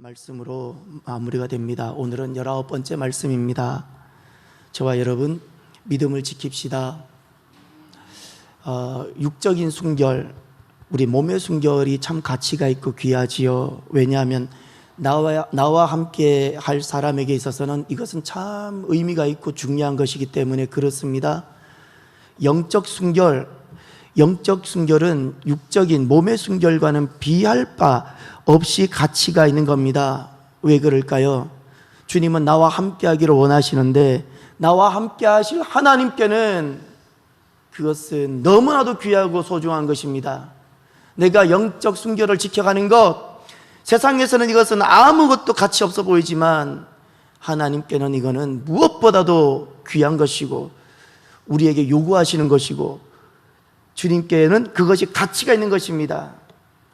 말씀으로 마무리가 됩니다. 오늘은 19번째 말씀입니다. 저와 여러분 믿음을 지킵시다. 육적인 순결, 우리 몸의 순결이 참 가치가 있고 귀하지요. 왜냐하면 나와 함께 할 사람에게 있어서는 이것은 참 의미가 있고 중요한 것이기 때문에 그렇습니다. 영적 순결은 육적인 몸의 순결과는 비할 바 없이 가치가 있는 겁니다. 왜 그럴까요? 주님은 나와 함께 하기를 원하시는데 나와 함께 하실 하나님께는 그것은 너무나도 귀하고 소중한 것입니다. 내가 영적 순결을 지켜가는 것, 세상에서는 이것은 아무것도 가치 없어 보이지만 하나님께는 이거는 무엇보다도 귀한 것이고 우리에게 요구하시는 것이고 주님께는 그것이 가치가 있는 것입니다.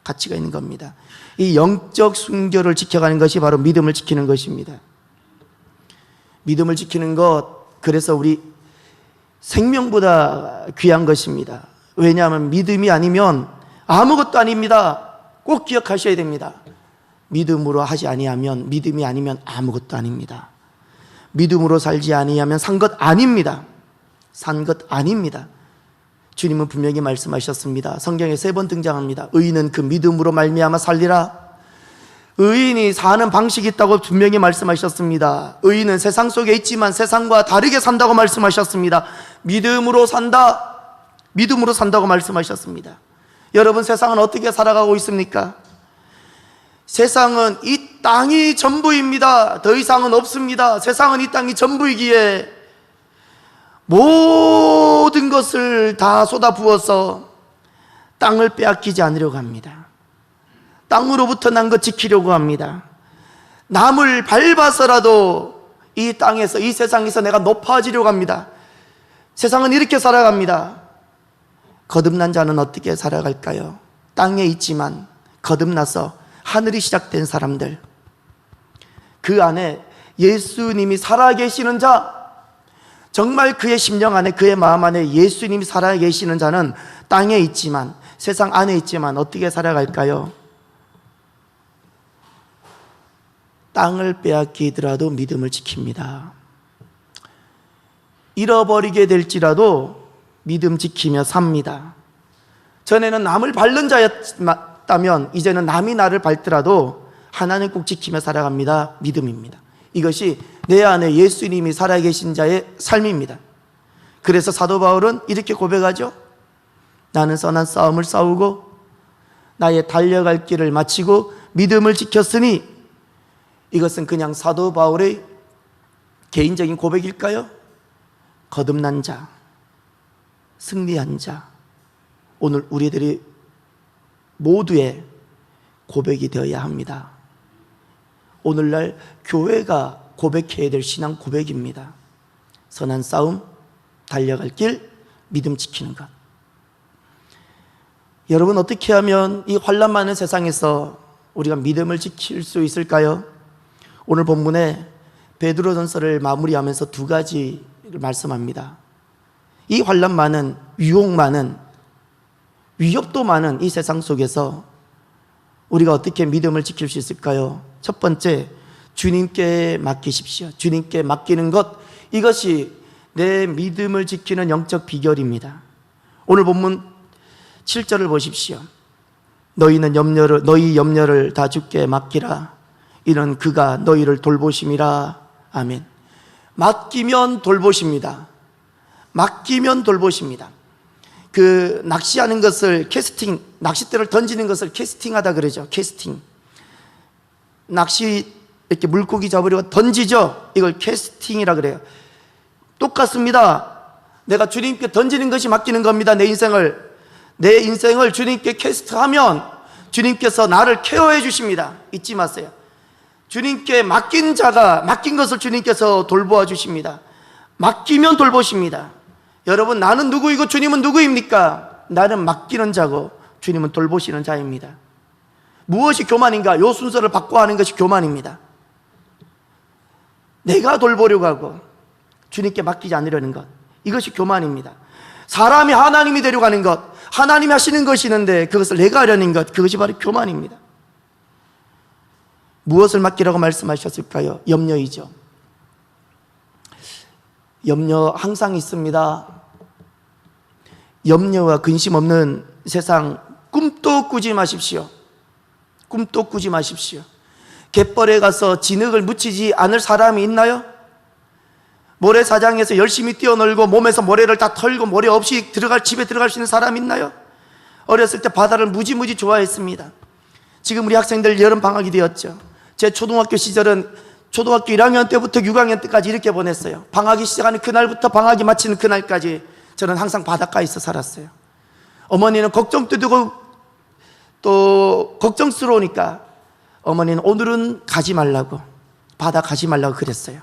가치가 있는 겁니다. 이 영적 순결을 지켜가는 것이 바로 믿음을 지키는 것입니다. 믿음을 지키는 것, 그래서 우리 생명보다 귀한 것입니다. 왜냐하면 믿음이 아니면 아무것도 아닙니다. 꼭 기억하셔야 됩니다. 믿음으로 하지 아니하면, 믿음이 아니면 아무것도 아닙니다. 믿음으로 살지 아니하면 산 것 아닙니다. 산 것 아닙니다. 주님은 분명히 말씀하셨습니다. 성경에 3번 등장합니다. 의인은 그 믿음으로 말미암아 살리라. 의인이 사는 방식이 있다고 분명히 말씀하셨습니다. 의인은 세상 속에 있지만 세상과 다르게 산다고 말씀하셨습니다. 믿음으로 산다고 말씀하셨습니다. 여러분, 세상은 어떻게 살아가고 있습니까? 세상은 이 땅이 전부입니다. 더 이상은 없습니다. 세상은 이 땅이 전부이기에 모든 것을 다 쏟아부어서 땅을 빼앗기지 않으려고 합니다. 땅으로부터 난 것 지키려고 합니다. 남을 밟아서라도 이 땅에서, 이 세상에서 내가 높아지려고 합니다. 세상은 이렇게 살아갑니다. 거듭난 자는 어떻게 살아갈까요? 땅에 있지만 거듭나서 하늘이 시작된 사람들, 그 안에 예수님이 살아계시는 자, 정말 그의 심령 안에, 그의 마음 안에 예수님이 살아계시는 자는 땅에 있지만, 세상 안에 있지만 어떻게 살아갈까요? 땅을 빼앗기더라도 믿음을 지킵니다. 잃어버리게 될지라도 믿음 지키며 삽니다. 전에는 남을 밟는 자였다면 이제는 남이 나를 밟더라도 하나님 꼭 지키며 살아갑니다. 믿음입니다. 이것이 내 안에 예수님이 살아계신 자의 삶입니다. 그래서 사도 바울은 이렇게 고백하죠. 나는 선한 싸움을 싸우고 나의 달려갈 길을 마치고 믿음을 지켰으니, 이것은 그냥 사도 바울의 개인적인 고백일까요? 거듭난 자, 승리한 자, 오늘 우리들이 모두의 고백이 되어야 합니다. 오늘날 교회가 고백해야 될 신앙 고백입니다. 선한 싸움, 달려갈 길, 믿음 지키는 것. 여러분, 어떻게 하면 이 환난 많은 세상에서 우리가 믿음을 지킬 수 있을까요? 오늘 본문에 베드로전서를 마무리하면서 2가지를 말씀합니다. 이 환난 많은, 유혹 많은, 위협도 많은 이 세상 속에서 우리가 어떻게 믿음을 지킬 수 있을까요? 첫 번째, 주님께 맡기십시오. 주님께 맡기는 것, 이것이 내 믿음을 지키는 영적 비결입니다. 오늘 본문 7절을 보십시오. 너희 염려를 다 주께 맡기라. 이는 그가 너희를 돌보심이라. 아멘. 맡기면 돌보십니다. 맡기면 돌보십니다. 그 낚시하는 것을 캐스팅, 낚싯대를 던지는 것을 캐스팅하다 그러죠. 캐스팅. 낚시 이렇게 물고기 잡으려고 던지죠. 이걸 캐스팅이라 그래요. 똑같습니다. 내가 주님께 던지는 것이 맡기는 겁니다. 내 인생을 주님께 캐스트하면 주님께서 나를 케어해 주십니다. 잊지 마세요. 주님께 맡긴 것을 주님께서 돌보아 주십니다. 맡기면 돌보십니다. 여러분, 나는 누구이고 주님은 누구입니까? 나는 맡기는 자고 주님은 돌보시는 자입니다. 무엇이 교만인가? 요 순서를 바꿔 하는 것이 교만입니다. 내가 돌보려고 하고 주님께 맡기지 않으려는 것, 이것이 교만입니다. 사람이 하나님이 되려고 하는 것, 하나님이 하시는 것이 있는데 그것을 내가 하려는 것, 그것이 바로 교만입니다. 무엇을 맡기라고 말씀하셨을까요? 염려이죠. 염려 항상 있습니다. 염려와 근심 없는 세상 꿈도 꾸지 마십시오. 꿈도 꾸지 마십시오. 갯벌에 가서 진흙을 묻히지 않을 사람이 있나요? 모래사장에서 열심히 뛰어놀고 몸에서 모래를 다 털고 모래 없이 집에 들어갈 수 있는 사람이 있나요? 어렸을 때 바다를 무지무지 좋아했습니다. 지금 우리 학생들 여름방학이 되었죠. 제 초등학교 시절은 초등학교 1학년 때부터 6학년 때까지 이렇게 보냈어요. 방학이 시작하는 그날부터 방학이 마치는 그날까지 저는 항상 바닷가에서 살았어요. 어머니는 걱정도 되고 또 걱정스러우니까 어머니는 오늘은 가지 말라고, 바다 가지 말라고 그랬어요.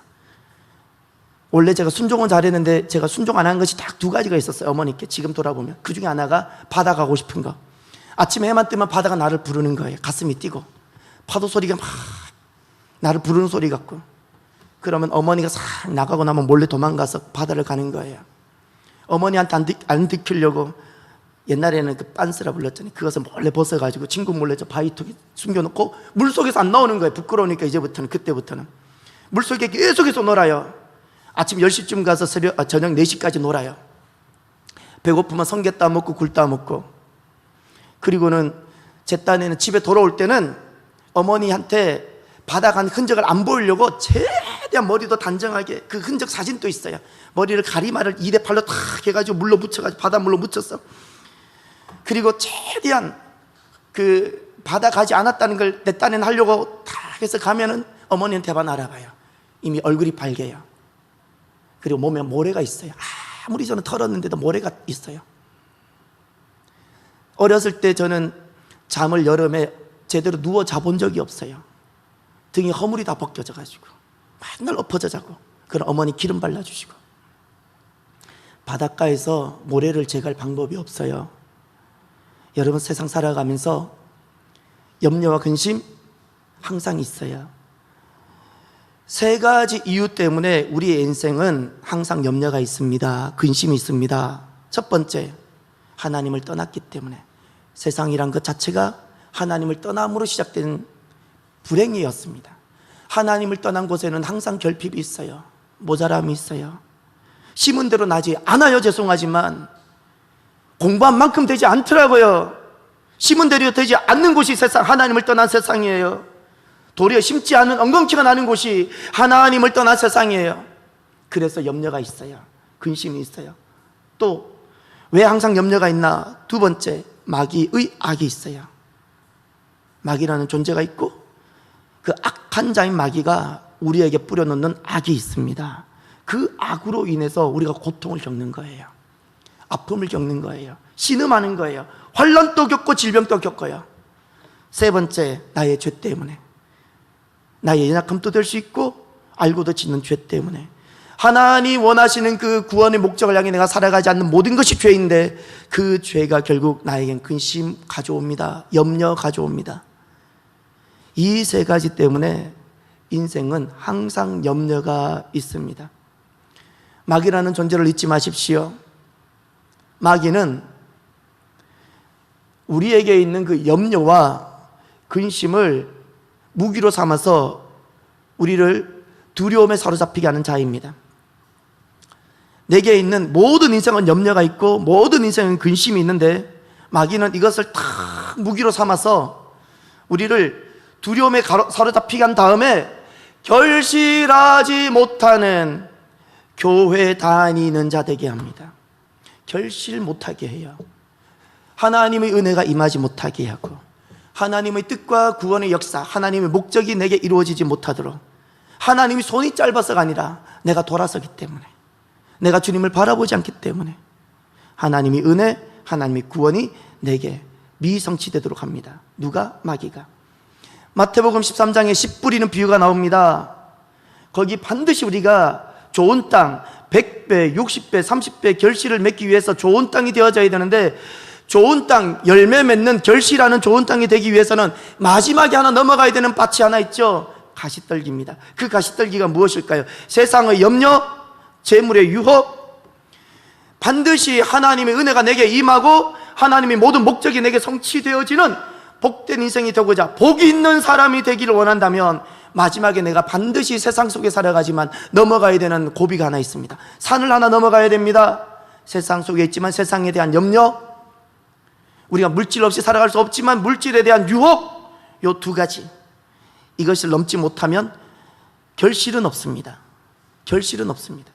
원래 제가 순종은 잘했는데 제가 순종 안 한 것이 딱 두 가지가 있었어요. 어머니께 지금 돌아보면 그 중에 하나가 바다 가고 싶은 거. 아침에 해만 뜨면 바다가 나를 부르는 거예요. 가슴이 뛰고 파도 소리가 막 나를 부르는 소리 같고, 그러면 어머니가 싹 나가고 나면 몰래 도망가서 바다를 가는 거예요. 어머니한테 안 들키려고 옛날에는 그 빤스라 불렀잖아요. 그것을 몰래 벗어가지고 친구 몰래 저 바위턱에 숨겨놓고 물속에서 안 나오는 거예요. 부끄러우니까 이제부터는, 그때부터는 물속에 계속해서 놀아요. 아침 10시쯤 가서 저녁 4시까지 놀아요. 배고프면 성게 따먹고 굴 따먹고. 그리고는 제 딴에는 집에 돌아올 때는 어머니한테 바다 간 흔적을 안 보이려고 최대한 머리도 단정하게, 그 흔적 사진도 있어요. 머리를 가리마를 2대8로 탁 해가지고 물로 묻혀가지고 바닷물로 묻혔어. 그리고 최대한 그 바다 가지 않았다는 걸 내 딴에는 하려고 탁 해서 가면은 어머니한테만 알아봐요. 이미 얼굴이 빨개요. 그리고 몸에 모래가 있어요. 아무리 저는 털었는데도 모래가 있어요. 어렸을 때 저는 잠을 여름에 제대로 누워 자본 적이 없어요. 등이 허물이 다 벗겨져 가지고 맨날 엎어져 자고, 그럼 어머니 기름 발라주시고. 바닷가에서 모래를 제갈 방법이 없어요. 여러분, 세상 살아가면서 염려와 근심 항상 있어요. 세 가지 이유 때문에 우리의 인생은 항상 염려가 있습니다. 근심이 있습니다. 첫 번째, 하나님을 떠났기 때문에. 세상이란 것 자체가 하나님을 떠남으로 시작된 불행이었습니다. 하나님을 떠난 곳에는 항상 결핍이 있어요. 모자람이 있어요. 심은 대로 나지 않아요. 죄송하지만 공부한 만큼 되지 않더라고요. 심은 대로 되지 않는 곳이 세상, 하나님을 떠난 세상이에요. 도리어 심지 않은 엉겅퀴가 나는 곳이 하나님을 떠난 세상이에요. 그래서 염려가 있어요. 근심이 있어요. 또 왜 항상 염려가 있나? 두 번째, 마귀의 악이 있어요. 마귀라는 존재가 있고 그 악한 자인 마귀가 우리에게 뿌려놓는 악이 있습니다. 그 악으로 인해서 우리가 고통을 겪는 거예요. 아픔을 겪는 거예요. 신음하는 거예요. 환난도 겪고 질병도 겪어요. 세 번째, 나의 죄 때문에. 나의 연약함도 될 수 있고 알고도 짓는 죄 때문에. 하나님 원하시는 그 구원의 목적을 향해 내가 살아가지 않는 모든 것이 죄인데 그 죄가 결국 나에겐 근심 가져옵니다. 염려 가져옵니다. 이 세 가지 때문에 인생은 항상 염려가 있습니다. 마귀라는 존재를 잊지 마십시오. 마귀는 우리에게 있는 그 염려와 근심을 무기로 삼아서 우리를 두려움에 사로잡히게 하는 자입니다. 내게 있는 모든 인생은 염려가 있고 모든 인생은 근심이 있는데 마귀는 이것을 다 무기로 삼아서 우리를 두려움에 사로잡히게 한 다음에 결실하지 못하는 교회 다니는 자 되게 합니다. 결실 못하게 해요. 하나님의 은혜가 임하지 못하게 하고 하나님의 뜻과 구원의 역사, 하나님의 목적이 내게 이루어지지 못하도록, 하나님이 손이 짧아서가 아니라 내가 돌아서기 때문에, 내가 주님을 바라보지 않기 때문에 하나님의 은혜, 하나님의 구원이 내게 미성취되도록 합니다. 누가? 마귀가. 마태복음 13장에 씨 뿌리는 비유가 나옵니다. 거기 반드시 우리가 좋은 땅 100배, 60배, 30배 결실을 맺기 위해서 좋은 땅이 되어져야 되는데, 좋은 땅, 열매 맺는 결실하는 좋은 땅이 되기 위해서는 마지막에 하나 넘어가야 되는 밭이 하나 있죠. 가시떨기입니다. 그 가시떨기가 무엇일까요? 세상의 염려, 재물의 유혹. 반드시 하나님의 은혜가 내게 임하고 하나님의 모든 목적이 내게 성취되어지는 복된 인생이 되고자 복이 있는 사람이 되기를 원한다면 마지막에 내가 반드시 세상 속에 살아가지만 넘어가야 되는 고비가 하나 있습니다. 산을 하나 넘어가야 됩니다. 세상 속에 있지만 세상에 대한 염려, 우리가 물질 없이 살아갈 수 없지만 물질에 대한 유혹, 요 두 가지, 이것을 넘지 못하면 결실은 없습니다. 결실은 없습니다.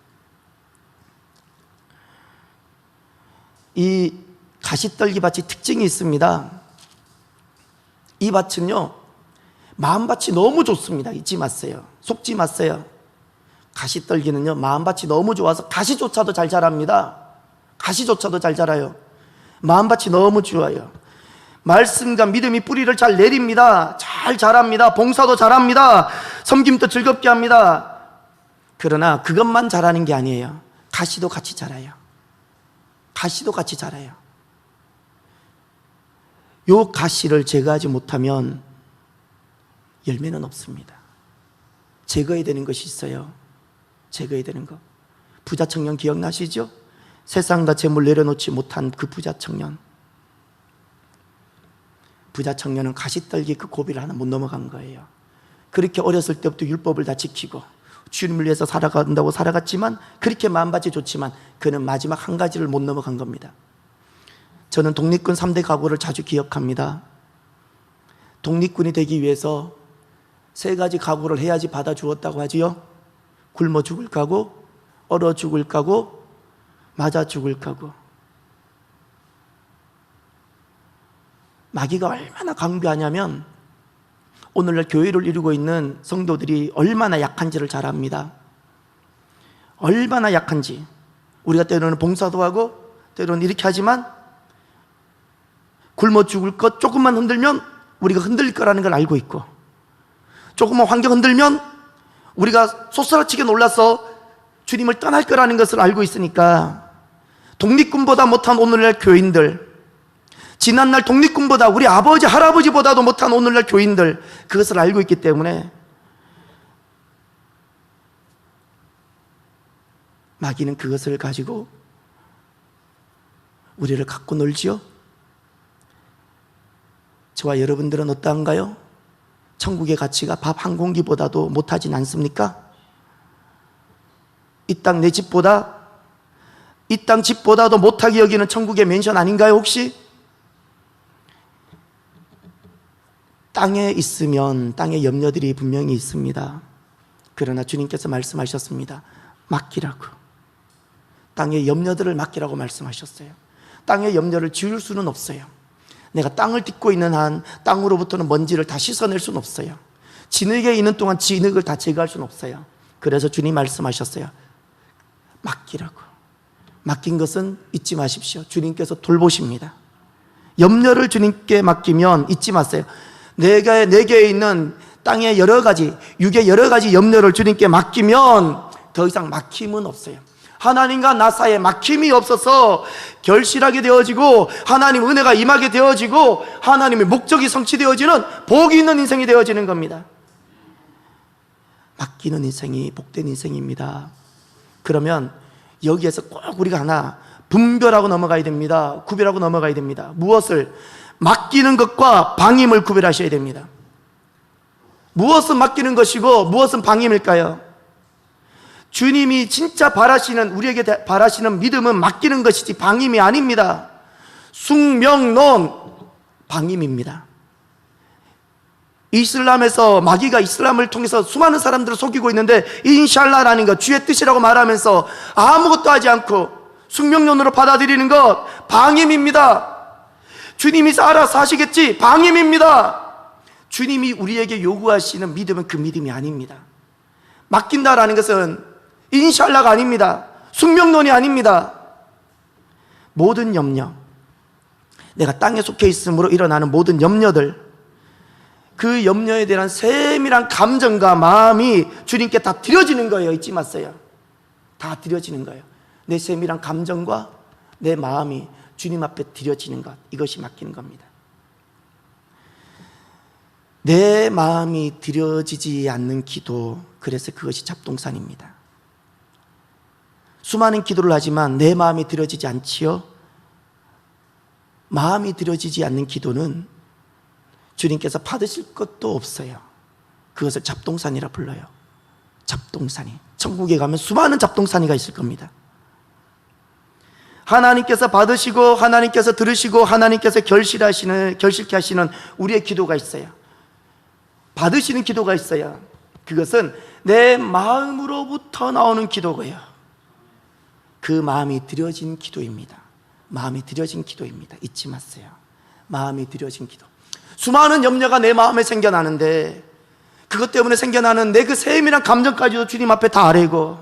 이 가시떨기 밭이 특징이 있습니다. 이 밭은요, 마음밭이 너무 좋습니다. 잊지 마세요. 속지 마세요. 가시떨기는요, 마음밭이 너무 좋아서 가시조차도 잘 자랍니다. 가시조차도 잘 자라요. 마음밭이 너무 좋아요. 말씀과 믿음이 뿌리를 잘 내립니다. 잘 자랍니다. 봉사도 잘합니다. 섬김도 즐겁게 합니다. 그러나 그것만 자라는 게 아니에요. 가시도 같이 자라요. 가시도 같이 자라요. 요 가시를 제거하지 못하면 열매는 없습니다. 제거해야 되는 것이 있어요. 제거해야 되는 것. 부자 청년 기억나시죠? 세상과 재물 내려놓지 못한 그 부자 청년. 부자 청년은 가시떨기 그 고비를 하나 못 넘어간 거예요. 그렇게 어렸을 때부터 율법을 다 지키고 주님을 위해서 살아간다고 살아갔지만, 그렇게 마음밭이 좋지만 그는 마지막 한 가지를 못 넘어간 겁니다. 저는 독립군 3대 각오를 자주 기억합니다. 독립군이 되기 위해서 3가지 각오를 해야지 받아주었다고 하지요. 굶어 죽을 각오, 얼어 죽을 각오, 맞아 죽을 각오. 마귀가 얼마나 강비하냐면 오늘날 교회를 이루고 있는 성도들이 얼마나 약한지를 잘 압니다. 얼마나 약한지. 우리가 때로는 봉사도 하고 때로는 이렇게 하지만 굶어 죽을 것 조금만 흔들면 우리가 흔들릴 거라는 걸 알고 있고, 조금만 환경 흔들면 우리가 솟아치게 놀라서 주님을 떠날 거라는 것을 알고 있으니까, 독립군보다 못한 오늘날 교인들, 지난날 독립군보다 우리 아버지 할아버지보다도 못한 오늘날 교인들, 그것을 알고 있기 때문에 마귀는 그것을 가지고 우리를 갖고 놀지요. 저와 여러분들은 어떠한가요? 천국의 가치가 밥 한 공기보다도 못하진 않습니까? 이 땅 내 집보다, 이 땅 집보다도 못하게 여기는 천국의 맨션 아닌가요 혹시? 땅에 있으면 땅에 염려들이 분명히 있습니다. 그러나 주님께서 말씀하셨습니다. 맡기라고. 땅의 염려들을 맡기라고 말씀하셨어요. 땅의 염려를 지울 수는 없어요. 내가 땅을 딛고 있는 한 땅으로부터는 먼지를 다 씻어낼 수는 없어요. 진흙에 있는 동안 진흙을 다 제거할 수는 없어요. 그래서 주님 말씀하셨어요. 맡기라고. 맡긴 것은 잊지 마십시오. 주님께서 돌보십니다. 염려를 주님께 맡기면 잊지 마세요. 내게 있는 땅의 여러 가지, 육의 여러 가지 염려를 주님께 맡기면 더 이상 막힘은 없어요. 하나님과 나 사이에 막힘이 없어서 결실하게 되어지고, 하나님 은혜가 임하게 되어지고, 하나님의 목적이 성취되어지는 복이 있는 인생이 되어지는 겁니다. 맡기는 인생이 복된 인생입니다. 그러면 여기에서 꼭 우리가 하나 분별하고 넘어가야 됩니다. 구별하고 넘어가야 됩니다. 무엇을? 맡기는 것과 방임을 구별하셔야 됩니다. 무엇은 맡기는 것이고 무엇은 방임일까요? 주님이 진짜 바라시는, 우리에게 바라시는 믿음은 맡기는 것이지 방임이 아닙니다. 숙명론, 방임입니다. 이슬람에서 마귀가 이슬람을 통해서 수많은 사람들을 속이고 있는데, 인샬라라는 것, 주의 뜻이라고 말하면서 아무것도 하지 않고 숙명론으로 받아들이는 것, 방임입니다. 주님이 알아서 하시겠지, 방임입니다. 주님이 우리에게 요구하시는 믿음은 그 믿음이 아닙니다. 맡긴다라는 것은 인샬라가 아닙니다. 숙명론이 아닙니다. 모든 염려, 내가 땅에 속해 있으므로 일어나는 모든 염려들, 그 염려에 대한 세밀한 감정과 마음이 주님께 다 드려지는 거예요. 잊지 마세요. 다 드려지는 거예요. 내 세밀한 감정과 내 마음이 주님 앞에 드려지는 것, 이것이 맡기는 겁니다. 내 마음이 드려지지 않는 기도, 그래서 그것이 잡동산입니다. 수많은 기도를 하지만 내 마음이 드려지지 않지요. 마음이 드려지지 않는 기도는 주님께서 받으실 것도 없어요. 그것을 잡동사니라 불러요. 잡동사니. 천국에 가면 수많은 잡동사니가 있을 겁니다. 하나님께서 받으시고 하나님께서 들으시고 하나님께서 결실케 하시는 우리의 기도가 있어요. 받으시는 기도가 있어요. 그것은 내 마음으로부터 나오는 기도고요. 그 마음이 드려진 기도입니다. 마음이 드려진 기도입니다. 잊지 마세요. 마음이 드려진 기도. 수많은 염려가 내 마음에 생겨나는데 그것 때문에 생겨나는 내 그 세밀한 감정까지도 주님 앞에 다 아뢰고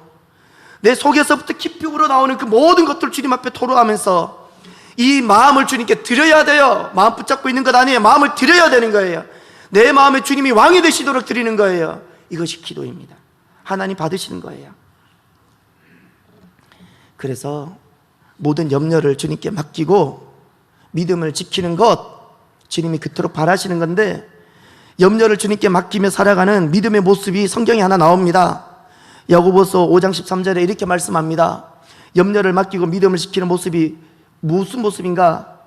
내 속에서부터 깊이 우러나오는 그 모든 것들을 주님 앞에 토로하면서 이 마음을 주님께 드려야 돼요. 마음 붙잡고 있는 것 아니에요. 마음을 드려야 되는 거예요. 내 마음에 주님이 왕이 되시도록 드리는 거예요. 이것이 기도입니다. 하나님 받으시는 거예요. 그래서 모든 염려를 주님께 맡기고 믿음을 지키는 것, 주님이 그토록 바라시는 건데 염려를 주님께 맡기며 살아가는 믿음의 모습이 성경에 하나 나옵니다. 야고보서 5장 13절에 이렇게 말씀합니다. 염려를 맡기고 믿음을 지키는 모습이 무슨 모습인가?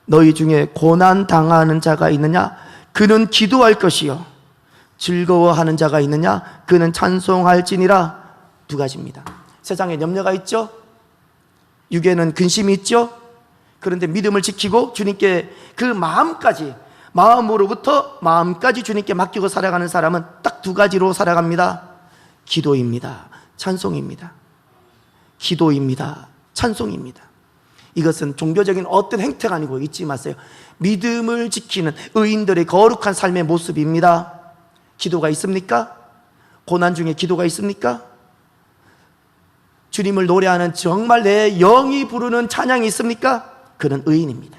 너희 중에 고난 당하는 자가 있느냐? 그는 기도할 것이요 즐거워하는 자가 있느냐? 그는 찬송할지니라. 두 가지입니다. 세상에 염려가 있죠? 육에는 근심이 있죠? 그런데 믿음을 지키고 주님께 그 마음으로부터 마음까지 주님께 맡기고 살아가는 사람은 딱 두 가지로 살아갑니다. 기도입니다. 찬송입니다. 기도입니다. 찬송입니다. 이것은 종교적인 어떤 행태가 아니고 잊지 마세요. 믿음을 지키는 의인들의 거룩한 삶의 모습입니다. 기도가 있습니까? 고난 중에 기도가 있습니까? 주님을 노래하는 정말 내 영이 부르는 찬양이 있습니까? 그는 의인입니다.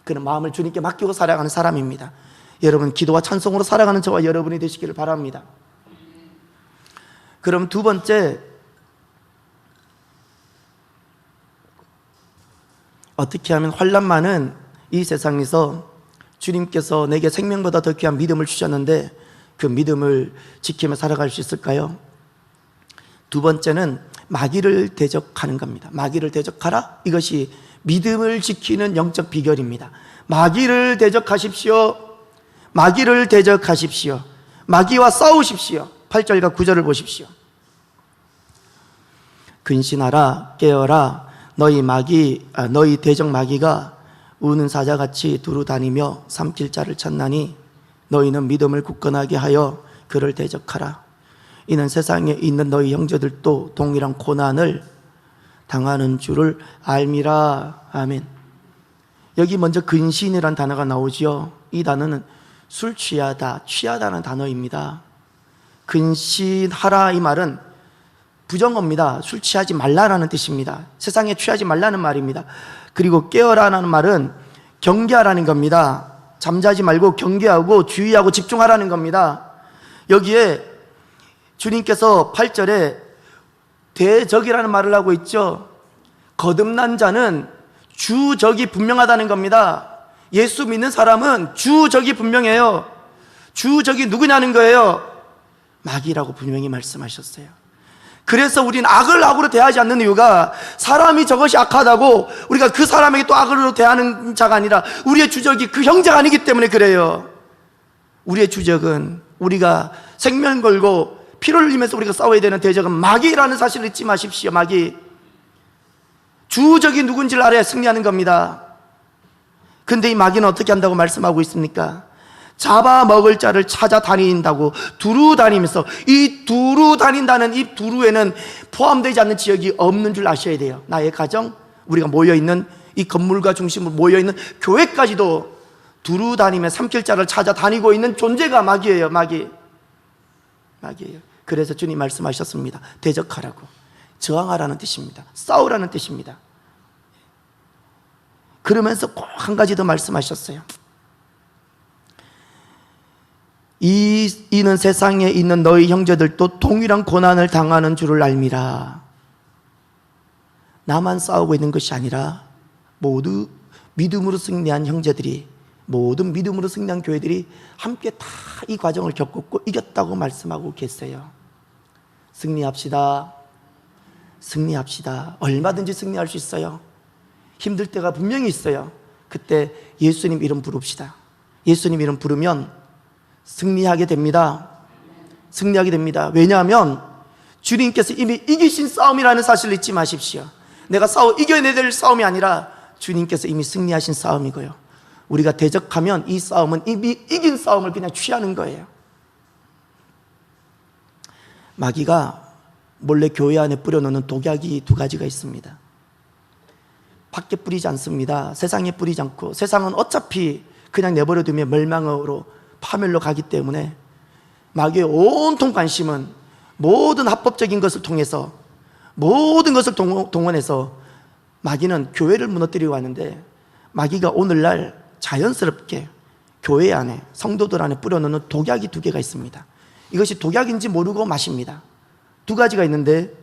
그는 마음을 주님께 맡기고 살아가는 사람입니다. 여러분, 기도와 찬송으로 살아가는 저와 여러분이 되시기를 바랍니다. 그럼 두 번째, 어떻게 하면 환난 많은 이 세상에서 주님께서 내게 생명보다 더 귀한 믿음을 주셨는데 그 믿음을 지키며 살아갈 수 있을까요? 두 번째는 마귀를 대적하는 겁니다. 마귀를 대적하라. 이것이 믿음을 지키는 영적 비결입니다. 마귀를 대적하십시오. 마귀를 대적하십시오. 마귀와 싸우십시오. 8절과 9절을 보십시오. 근신하라, 깨어라. 너희 대적 마귀가 우는 사자같이 두루 다니며 삼킬 자를 찾나니 너희는 믿음을 굳건하게 하여 그를 대적하라. 이는 세상에 있는 너희 형제들도 동일한 고난을 당하는 줄을 알미라. 아멘. 여기 먼저 근신이란 단어가 나오죠. 이 단어는 술 취하다는 단어입니다. 근신하라 이 말은 부정어입니다. 술 취하지 말라라는 뜻입니다. 세상에 취하지 말라는 말입니다. 그리고 깨어라는 말은 경계하라는 겁니다. 잠자지 말고 경계하고 주의하고 집중하라는 겁니다. 여기에 주님께서 8절에 대적이라는 말을 하고 있죠. 거듭난 자는 주적이 분명하다는 겁니다. 예수 믿는 사람은 주적이 분명해요. 주적이 누구냐는 거예요. 마귀라고 분명히 말씀하셨어요. 그래서 우리는 악을 악으로 대하지 않는 이유가 사람이 저것이 악하다고 우리가 그 사람에게 또 악으로 대하는 자가 아니라 우리의 주적이 그 형제가 아니기 때문에 그래요. 우리의 주적은 우리가 생명 걸고 피를 흘리면서 우리가 싸워야 되는 대적은 마귀라는 사실을 잊지 마십시오. 마귀. 주적이 누군지를 알아야 승리하는 겁니다. 근데 이 마귀는 어떻게 한다고 말씀하고 있습니까? 잡아먹을 자를 찾아다닌다고 두루 다니면서, 이 두루 다닌다는 이 두루에는 포함되지 않는 지역이 없는 줄 아셔야 돼요. 나의 가정, 우리가 모여있는 이 건물과 중심으로 모여있는 교회까지도 두루 다니며 삼킬 자를 찾아다니고 있는 존재가 마귀예요. 마귀예요. 그래서 주님 말씀하셨습니다. 대적하라고. 저항하라는 뜻입니다. 싸우라는 뜻입니다. 그러면서 꼭 한 가지 더 말씀하셨어요. 이는 세상에 있는 너희 형제들도 동일한 고난을 당하는 줄을 알미라. 나만 싸우고 있는 것이 아니라 모두 믿음으로 승리한 형제들이, 모든 믿음으로 승리한 교회들이 함께 다 이 과정을 겪었고 이겼다고 말씀하고 계세요. 승리합시다. 승리합시다. 얼마든지 승리할 수 있어요. 힘들 때가 분명히 있어요. 그때 예수님 이름 부릅시다. 예수님 이름 부르면 승리하게 됩니다. 승리하게 됩니다. 왜냐하면 주님께서 이미 이기신 싸움이라는 사실을 잊지 마십시오. 내가 이겨내야 될 싸움이 아니라 주님께서 이미 승리하신 싸움이고요, 우리가 대적하면 이 싸움은 이미 이긴 싸움을 그냥 취하는 거예요. 마귀가 몰래 교회 안에 뿌려놓는 독약이 두 가지가 있습니다. 밖에 뿌리지 않습니다. 세상에 뿌리지 않고, 세상은 어차피 그냥 내버려두면 멸망으로, 파멸로 가기 때문에 마귀의 온통 관심은 모든 합법적인 것을 통해서, 모든 것을 동원해서 마귀는 교회를 무너뜨리고 왔는데, 마귀가 오늘날 자연스럽게 교회 안에, 성도들 안에 뿌려놓는 독약이 두 개가 있습니다. 이것이 독약인지 모르고 마십니다. 두 가지가 있는데,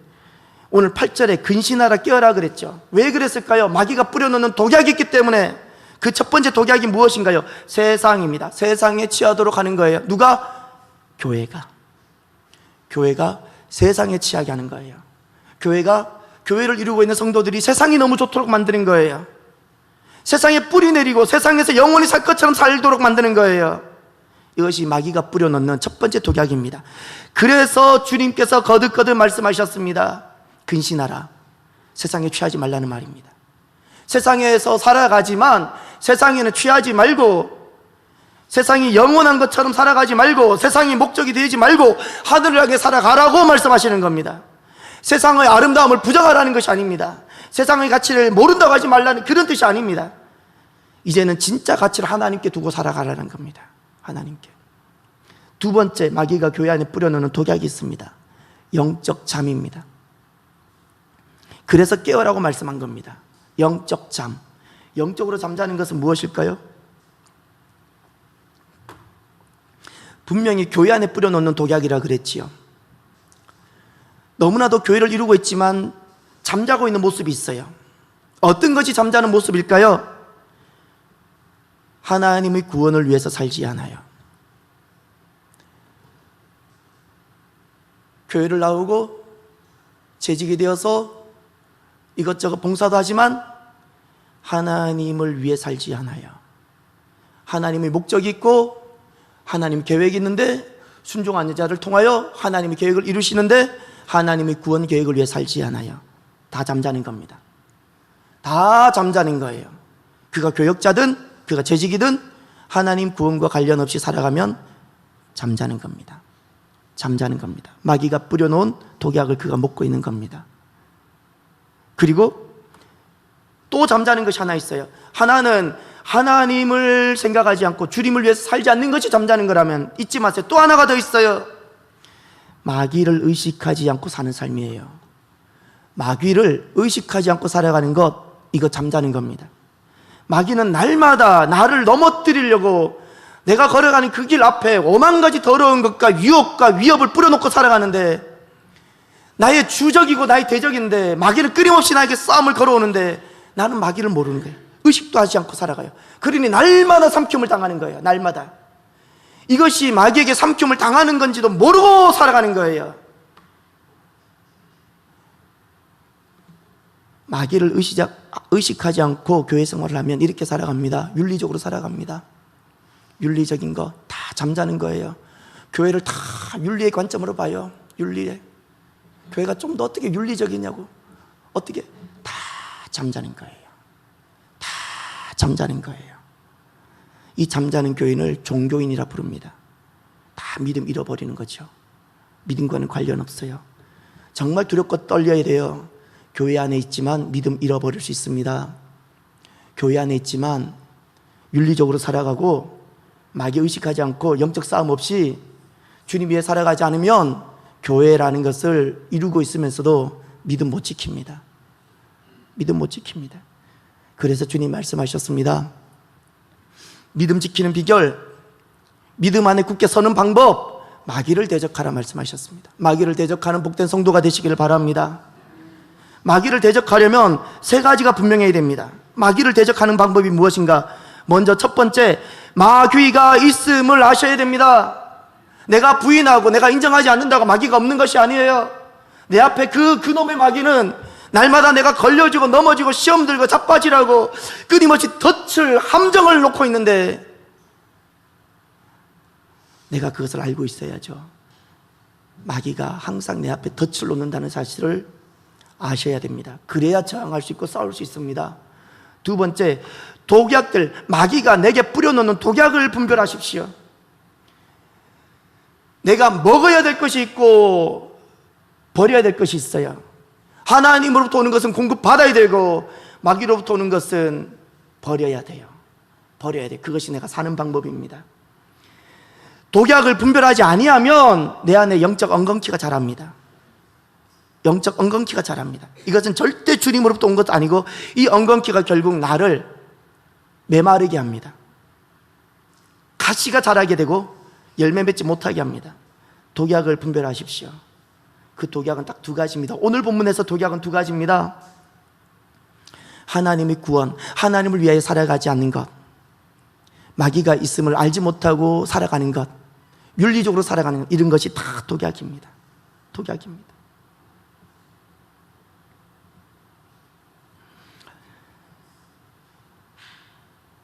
오늘 8절에 근신하라 깨어라 그랬죠. 왜 그랬을까요? 마귀가 뿌려놓는 독약이 있기 때문에. 그 첫 번째 독약이 무엇인가요? 세상입니다. 세상에 취하도록 하는 거예요. 누가? 교회가 세상에 취하게 하는 거예요. 교회를 이루고 있는 성도들이 세상이 너무 좋도록 만드는 거예요. 세상에 뿌리 내리고 세상에서 영원히 살 것처럼 살도록 만드는 거예요. 이것이 마귀가 뿌려놓는 첫 번째 독약입니다. 그래서 주님께서 거듭거듭 말씀하셨습니다. 근신하라. 세상에 취하지 말라는 말입니다. 세상에서 살아가지만 세상에는 취하지 말고, 세상이 영원한 것처럼 살아가지 말고, 세상이 목적이 되지 말고 하늘을 향해 살아가라고 말씀하시는 겁니다. 세상의 아름다움을 부정하라는 것이 아닙니다. 세상의 가치를 모른다고 하지 말라는 그런 뜻이 아닙니다. 이제는 진짜 가치를 하나님께 두고 살아가라는 겁니다. 하나님께. 두 번째, 마귀가 교회 안에 뿌려놓는 독약이 있습니다. 영적 잠입니다. 그래서 깨어라고 말씀한 겁니다. 영적 잠. 영적으로 잠자는 것은 무엇일까요? 분명히 교회 안에 뿌려놓는 독약이라 그랬지요. 너무나도 교회를 이루고 있지만 잠자고 있는 모습이 있어요. 어떤 것이 잠자는 모습일까요? 하나님의 구원을 위해서 살지 않아요. 교회를 나오고 재직이 되어서 이것저것 봉사도 하지만 하나님을 위해 살지 않아요. 하나님의 목적이 있고 하나님 계획이 있는데, 순종하는 자를 통하여 하나님의 계획을 이루시는데 하나님의 구원 계획을 위해 살지 않아요. 다 잠자는 겁니다. 다 잠자는 거예요. 그가 교역자든 그가 재직이든 하나님 구원과 관련 없이 살아가면 잠자는 겁니다. 잠자는 겁니다. 마귀가 뿌려놓은 독약을 그가 먹고 있는 겁니다. 그리고 또 잠자는 것이 하나 있어요. 하나는 하나님을 생각하지 않고 주님을 위해서 살지 않는 것이 잠자는 거라면 잊지 마세요. 또 하나가 더 있어요. 마귀를 의식하지 않고 사는 삶이에요. 마귀를 의식하지 않고 살아가는 것, 이거 잠자는 겁니다. 마귀는 날마다 나를 넘어뜨리려고 내가 걸어가는 그 길 앞에 오만 가지 더러운 것과 유혹과 위협을 뿌려놓고 살아가는데, 나의 주적이고 나의 대적인데 마귀는 끊임없이 나에게 싸움을 걸어오는데 나는 마귀를 모르는 거예요. 의식도 하지 않고 살아가요. 그러니 날마다 삼킴을 당하는 거예요. 날마다. 이것이 마귀에게 삼킴을 당하는 건지도 모르고 살아가는 거예요. 마귀를 의식하지 않고 교회 생활을 하면 이렇게 살아갑니다. 윤리적으로 살아갑니다. 윤리적인 거 다 잠자는 거예요. 교회를 다 윤리의 관점으로 봐요. 윤리에. 교회가 좀 더 어떻게 윤리적이냐고. 어떻게? 다 잠자는 거예요. 다 잠자는 거예요. 이 잠자는 교인을 종교인이라 부릅니다. 다 믿음 잃어버리는 거죠. 믿음과는 관련 없어요. 정말 두렵고 떨려야 돼요. 교회 안에 있지만 믿음 잃어버릴 수 있습니다. 교회 안에 있지만 윤리적으로 살아가고 마귀 의식하지 않고 영적 싸움 없이 주님 위해 살아가지 않으면 교회라는 것을 이루고 있으면서도 믿음 못 지킵니다. 믿음 못 지킵니다. 그래서 주님 말씀하셨습니다. 믿음 지키는 비결, 믿음 안에 굳게 서는 방법, 마귀를 대적하라 말씀하셨습니다. 마귀를 대적하는 복된 성도가 되시기를 바랍니다. 마귀를 대적하려면 세 가지가 분명해야 됩니다. 마귀를 대적하는 방법이 무엇인가? 먼저 첫 번째, 마귀가 있음을 아셔야 됩니다. 내가 부인하고 내가 인정하지 않는다고 마귀가 없는 것이 아니에요. 내 앞에 그놈의 마귀는 날마다 내가 걸려지고 넘어지고 시험 들고 자빠지라고 끊임없이 덫을 함정을 놓고 있는데, 내가 그것을 알고 있어야죠. 마귀가 항상 내 앞에 덫을 놓는다는 사실을 아셔야 됩니다. 그래야 저항할 수 있고 싸울 수 있습니다. 두 번째, 독약들, 마귀가 내게 뿌려놓는 독약을 분별하십시오. 내가 먹어야 될 것이 있고 버려야 될 것이 있어요. 하나님으로부터 오는 것은 공급받아야 되고 마귀로부터 오는 것은 버려야 돼요. 버려야 돼. 그것이 내가 사는 방법입니다. 독약을 분별하지 아니하면 내 안에 영적 엉겅퀴가 자랍니다. 영적 엉겅퀴가 자랍니다. 이것은 절대 주님으로부터 온 것도 아니고 이 엉겅퀴가 결국 나를 메마르게 합니다. 가시가 자라게 되고 열매 맺지 못하게 합니다. 독약을 분별하십시오. 그 독약은 딱 두 가지입니다. 오늘 본문에서 독약은 두 가지입니다. 하나님의 구원, 하나님을 위하여 살아가지 않는 것, 마귀가 있음을 알지 못하고 살아가는 것, 윤리적으로 살아가는 것, 이런 것이 다 독약입니다. 독약입니다.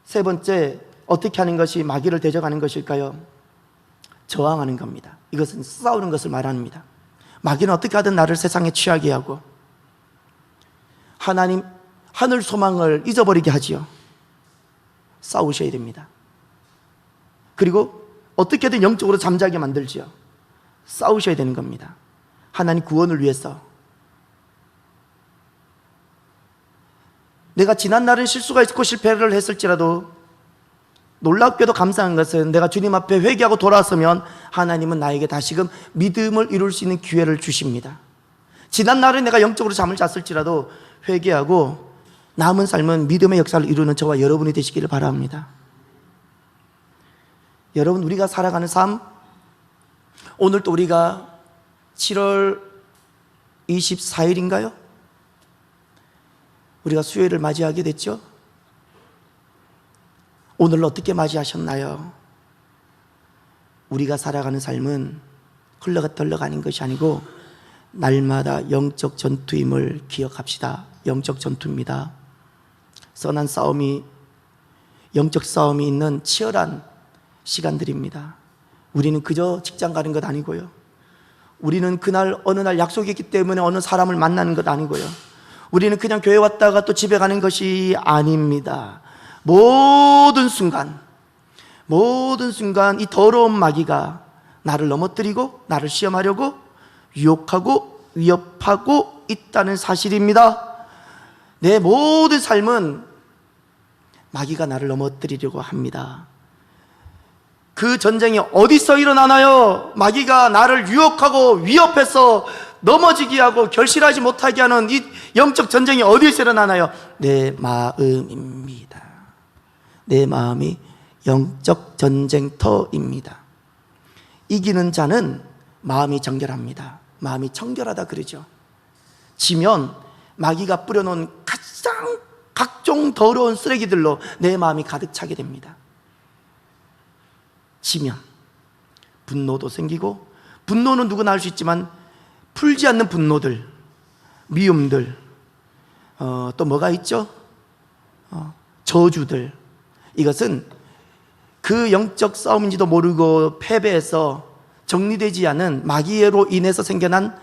세 번째, 어떻게 하는 것이 마귀를 대적하는 것일까요? 저항하는 겁니다. 이것은 싸우는 것을 말합니다. 마귀는 어떻게 하든 나를 세상에 취하게 하고 하나님, 하늘 소망을 잊어버리게 하지요. 싸우셔야 됩니다. 그리고 어떻게든 영적으로 잠자게 만들지요. 싸우셔야 되는 겁니다. 하나님 구원을 위해서. 내가 지난 날은 실수가 있고 실패를 했을지라도 놀랍게도 감사한 것은 내가 주님 앞에 회개하고 돌아서면 하나님은 나에게 다시금 믿음을 이룰 수 있는 기회를 주십니다. 지난 날에 내가 영적으로 잠을 잤을지라도 회개하고 남은 삶은 믿음의 역사를 이루는 저와 여러분이 되시기를 바랍니다. 여러분, 우리가 살아가는 삶, 오늘 또 우리가 7월 24일인가요? 우리가 수요일을 맞이하게 됐죠? 오늘 어떻게 맞이하셨나요? 우리가 살아가는 삶은 흘러가는 것이 아니고 날마다 영적 전투임을 기억합시다. 영적 전투입니다. 선한 싸움이, 영적 싸움이 있는 치열한 시간들입니다. 우리는 그저 직장 가는 것 아니고요. 우리는 그날 어느 날 약속이 있기 때문에 어느 사람을 만나는 것 아니고요. 우리는 그냥 교회 왔다가 또 집에 가는 것이 아닙니다. 모든 순간 이 더러운 마귀가 나를 넘어뜨리고 나를 시험하려고 유혹하고 위협하고 있다는 사실입니다. 내 모든 삶은 마귀가 나를 넘어뜨리려고 합니다. 그 전쟁이 어디서 일어나나요? 마귀가 나를 유혹하고 위협해서 넘어지게 하고 결실하지 못하게 하는 이 영적 전쟁이 어디서 일어나나요? 내 마음입니다. 내 마음이 영적 전쟁터입니다. 이기는 자는 마음이 정결합니다. 마음이 청결하다 그러죠. 지면 마귀가 뿌려놓은 가장 각종 더러운 쓰레기들로 내 마음이 가득 차게 됩니다. 지면 분노도 생기고, 분노는 누구나 할 수 있지만 풀지 않는 분노들, 미움들, 또 뭐가 있죠? 저주들. 이것은 그 영적 싸움인지도 모르고 패배해서 정리되지 않은 마귀로 인해서 생겨난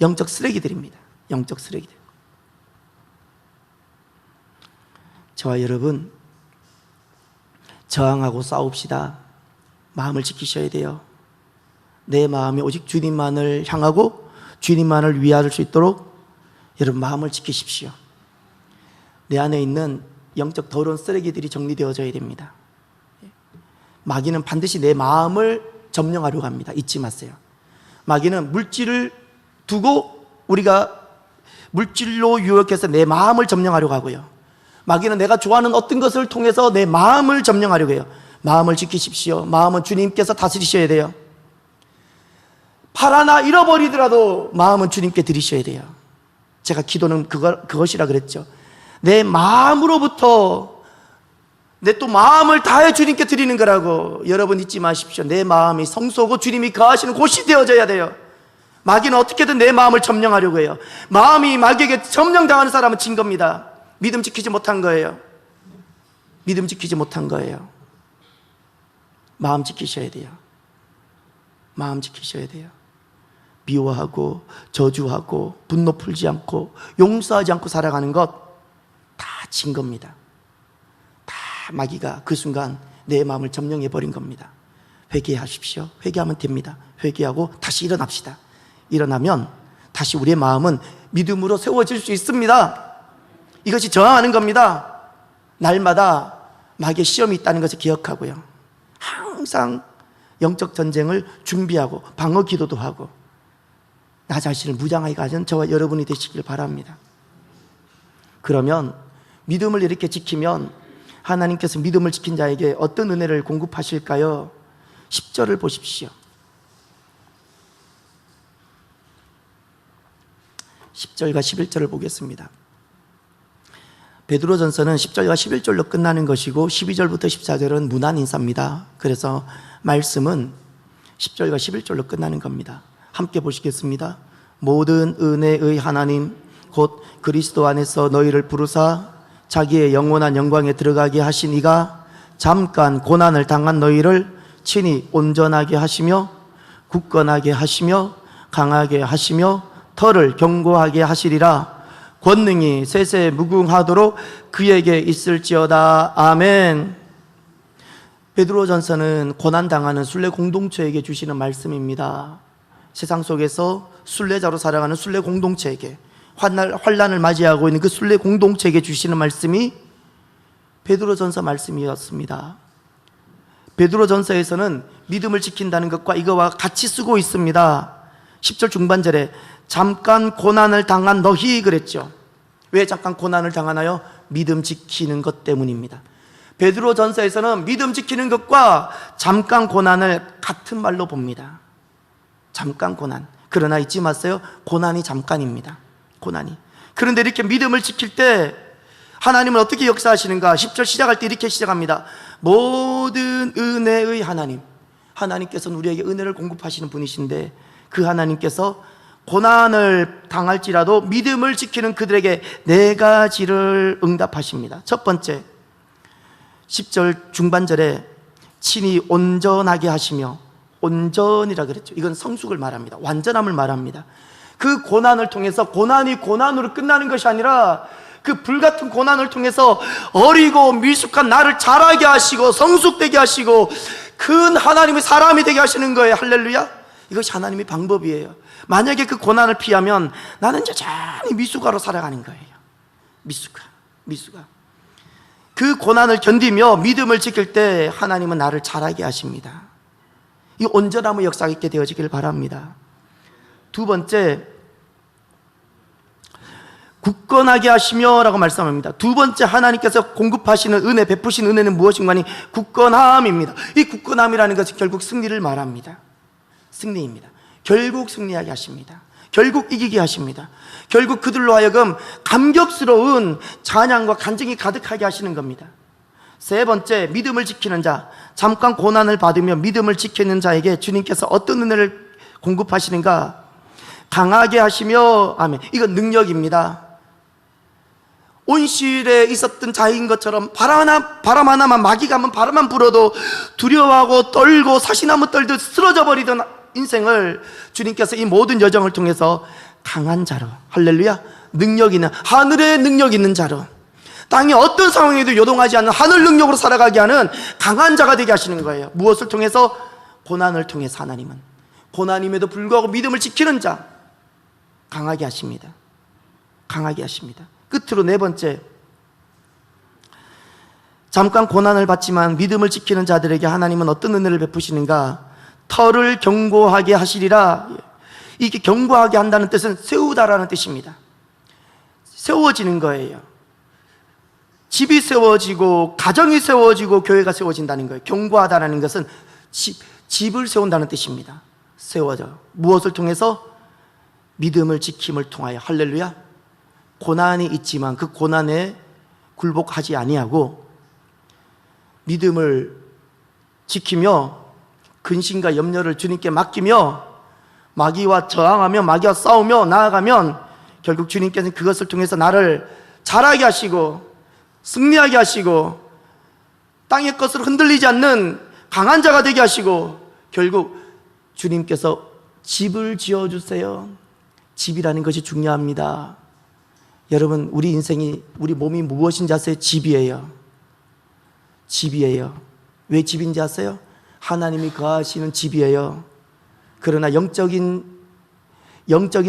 영적 쓰레기들입니다. 영적 쓰레기들. 저와 여러분, 저항하고 싸웁시다. 마음을 지키셔야 돼요. 내 마음이 오직 주님만을 향하고 주님만을 위할 수 있도록 여러분 마음을 지키십시오. 내 안에 있는 영적 더러운 쓰레기들이 정리되어져야 됩니다. 마귀는 반드시 내 마음을 점령하려고 합니다. 잊지 마세요. 마귀는 물질을 두고 우리가 물질로 유혹해서 내 마음을 점령하려고 하고요. 마귀는 내가 좋아하는 어떤 것을 통해서 내 마음을 점령하려고 해요. 마음을 지키십시오. 마음은 주님께서 다스리셔야 돼요. 팔 하나 잃어버리더라도 마음은 주님께 드리셔야 돼요. 제가 기도는 그것이라 그랬죠. 내 마음으로부터 내 또 마음을 다해 주님께 드리는 거라고. 여러분 잊지 마십시오. 내 마음이 성소고 주님이 거하시는 곳이 되어져야 돼요. 마귀는 어떻게든 내 마음을 점령하려고 해요. 마음이 마귀에게 점령당하는 사람은 진 겁니다. 믿음 지키지 못한 거예요. 믿음 지키지 못한 거예요. 마음 지키셔야 돼요. 마음 지키셔야 돼요. 미워하고 저주하고 분노 풀지 않고 용서하지 않고 살아가는 것 다 진 겁니다. 다 마귀가 그 순간 내 마음을 점령해 버린 겁니다. 회개하십시오. 회개하면 됩니다. 회개하고 다시 일어납시다. 일어나면 다시 우리의 마음은 믿음으로 세워질 수 있습니다. 이것이 저항하는 겁니다. 날마다 마귀의 시험이 있다는 것을 기억하고요. 항상 영적 전쟁을 준비하고 방어 기도도 하고 나 자신을 무장하게 가진 저와 여러분이 되시길 바랍니다. 그러면 믿음을 이렇게 지키면 하나님께서 믿음을 지킨 자에게 어떤 은혜를 공급하실까요? 10절을 보십시오. 10절과 11절을 보겠습니다. 베드로전서는 10절과 11절로 끝나는 것이고 12절부터 14절은 문안 인사입니다. 그래서 말씀은 10절과 11절로 끝나는 겁니다. 함께 보시겠습니다. 모든 은혜의 하나님 곧 그리스도 안에서 너희를 부르사 자기의 영원한 영광에 들어가게 하신 이가 잠깐 고난을 당한 너희를 친히 온전하게 하시며 굳건하게 하시며 강하게 하시며 터를 견고하게 하시리라. 권능이 세세 무궁하도록 그에게 있을지어다. 아멘. 베드로전서는 고난당하는 순례 공동체에게 주시는 말씀입니다. 세상 속에서 순례자로 살아가는 순례 공동체에게 환난을 맞이하고 있는 그 순례 공동체에게 주시는 말씀이 베드로전서 말씀이었습니다. 베드로전서에서는 믿음을 지킨다는 것과 이거와 같이 쓰고 있습니다. 10절 중반절에 잠깐 고난을 당한 너희 그랬죠. 왜 잠깐 고난을 당하나요? 믿음 지키는 것 때문입니다. 베드로전서에서는 믿음 지키는 것과 잠깐 고난을 같은 말로 봅니다. 잠깐 고난. 그러나 잊지 마세요. 고난이 잠깐입니다. 고난이. 그런데 이렇게 믿음을 지킬 때 하나님은 어떻게 역사하시는가? 10절 시작할 때 이렇게 시작합니다. 모든 은혜의 하나님. 하나님께서는 우리에게 은혜를 공급하시는 분이신데 그 하나님께서 고난을 당할지라도 믿음을 지키는 그들에게 네 가지를 응답하십니다. 첫 번째, 10절 중반절에 친히 온전하게 하시며, 온전이라 그랬죠. 이건 성숙을 말합니다. 완전함을 말합니다. 그 고난을 통해서 고난이 고난으로 끝나는 것이 아니라 그 불같은 고난을 통해서 어리고 미숙한 나를 자라게 하시고 성숙되게 하시고 큰 하나님의 사람이 되게 하시는 거예요. 할렐루야. 이것이 하나님의 방법이에요. 만약에 그 고난을 피하면 나는 여전히 미숙아로 살아가는 거예요. 미숙아. 그 고난을 견디며 믿음을 지킬 때 하나님은 나를 자라게 하십니다. 이 온전함의 역사가 있게 되어지길 바랍니다. 두 번째, 굳건하게 하시며 라고 말씀합니다. 두 번째 하나님께서 공급하시는 은혜, 베푸신 은혜는 무엇인가 하니 굳건함입니다. 이 굳건함이라는 것은 결국 승리를 말합니다. 승리입니다. 결국 승리하게 하십니다. 결국 이기게 하십니다. 결국 그들로 하여금 감격스러운 찬양과 간증이 가득하게 하시는 겁니다. 세 번째, 믿음을 지키는 자, 잠깐 고난을 받으며 믿음을 지키는 자에게 주님께서 어떤 은혜를 공급하시는가? 강하게 하시며, 아멘. 이건 능력입니다. 온실에 있었던 자인 것처럼 바람 하나만, 마귀가 한번 바람만 불어도 두려워하고 떨고 사시나무 떨듯 쓰러져 버리던 인생을 주님께서 이 모든 여정을 통해서 강한 자로, 할렐루야, 능력 있는, 하늘의 능력 있는 자로, 땅의 어떤 상황에도 요동하지 않는 하늘 능력으로 살아가게 하는 강한 자가 되게 하시는 거예요. 무엇을 통해서? 고난을 통해서. 하나님은 고난임에도 불구하고 믿음을 지키는 자 강하게 하십니다. 강하게 하십니다. 끝으로 네 번째, 잠깐 고난을 받지만 믿음을 지키는 자들에게 하나님은 어떤 은혜를 베푸시는가? 터를 견고하게 하시리라. 이게 견고하게 한다는 뜻은 세우다라는 뜻입니다. 세워지는 거예요. 집이 세워지고 가정이 세워지고 교회가 세워진다는 거예요. 견고하다라는 것은 집을 세운다는 뜻입니다. 세워져. 무엇을 통해서? 믿음을 지킴을 통하여. 할렐루야. 고난이 있지만 그 고난에 굴복하지 아니하고 믿음을 지키며 근심과 염려를 주님께 맡기며 마귀와 저항하며 마귀와 싸우며 나아가면 결국 주님께서는 그것을 통해서 나를 자라게 하시고 승리하게 하시고 땅의 것으로 흔들리지 않는 강한 자가 되게 하시고 결국 주님께서 집을 지어주세요. 집이라는 것이 중요합니다. 여러분, 우리 인생이, 우리 몸이 무엇인지 아세요? 집이에요. 집이에요. 왜 집인지 아세요? 하나님이 거하시는 집이에요. 그러나 영적인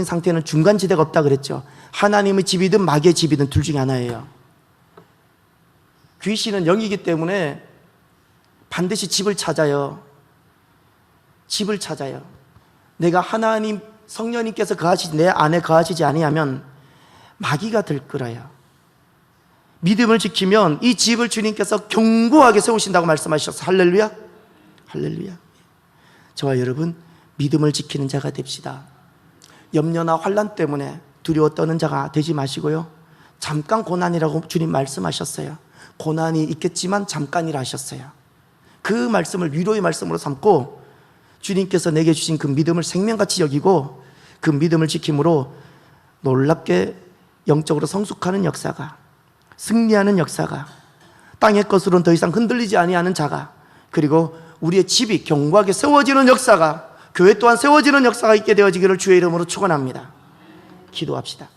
상태는 중간지대가 없다 그랬죠. 하나님의 집이든 마귀의 집이든 둘 중에 하나예요. 귀신은 영이기 때문에 반드시 집을 찾아요. 집을 찾아요. 내가 하나님 성령님께서 내 안에 거하시지 아니하면 마귀가 들끓어요. 믿음을 지키면 이 집을 주님께서 견고하게 세우신다고 말씀하셨어요. 할렐루야. 할렐루야. 저와 여러분, 믿음을 지키는 자가 됩시다. 염려나 환난 때문에 두려워 떠는 자가 되지 마시고요. 잠깐 고난이라고 주님 말씀하셨어요. 고난이 있겠지만 잠깐이라 하셨어요. 그 말씀을 위로의 말씀으로 삼고 주님께서 내게 주신 그 믿음을 생명같이 여기고 그 믿음을 지킴으로 놀랍게 영적으로 성숙하는 역사가, 승리하는 역사가, 땅의 것으로는 더 이상 흔들리지 아니하는 자가, 그리고 우리의 집이 견고하게 세워지는 역사가, 교회 또한 세워지는 역사가 있게 되어지기를 주의 이름으로 축원합니다. 기도합시다.